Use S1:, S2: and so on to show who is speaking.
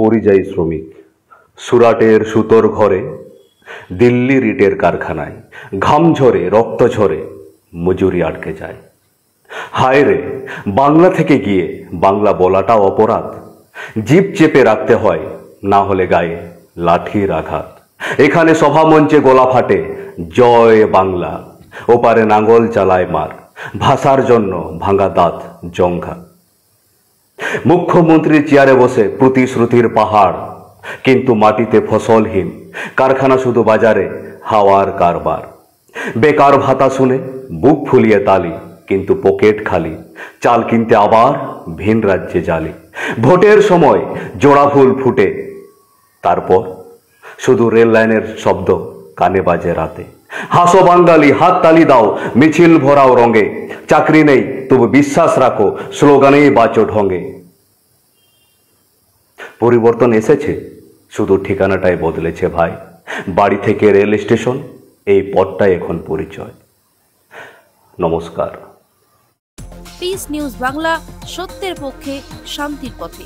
S1: পরিযায়ী শ্রমিক সুরাটের সুতোর ঘরে, দিল্লির ইটের কারখানায় ঘাম ঝরে রক্ত ঝরে মজুরি আটকে যায়। হায় রে, বাংলা থেকে গিয়ে বাংলা বলাটাও অপরাধ। জিভ চেপে রাখতে হয়, না হলে গায়ে লাঠির আঘাত। এখানে সভামঞ্চে গোলা ফাটে, জয় বাংলা। ওপারে নাঙ্গল চালায় মার, ভাষার জন্য ভাঙা দাঁত জঙ্ঘা। মুখ্যমন্ত্রীর চেয়ারে বসে প্রতিশ্রুতির পাহাড়, কিন্তু মাটিতে ফসলহীন। কারখানা শুধু বাজারে হাওয়ার কারবার। বেকার ভাতা শুনে বুক ফুলিয়ে তালি, কিন্তু পকেট খালি। চাল কিনতে আবার ভিন রাজ্যে জালি। ভোটের সময় জোড়া ফুল ফুটে, তারপর শুধু রেল লাইনের শব্দ কানে বাজে রাতে। হাসো বাঙালি, হাত তালি দাও, মিছিল ভরাও রঙে। চাকরি নেই তবু বিশ্বাস রাখো, স্লোগানেই বাঁচো ঢঙে। পরিবর্তন এসেছে, শুধু ঠিকানাটাই বদলেছে ভাই। বাড়ি থেকে রেল স্টেশন, এই পথটাই এখন পরিচয়। নমস্কার।
S2: পিস নিউজ বাংলা, সত্যের পক্ষে, শান্তির পথে।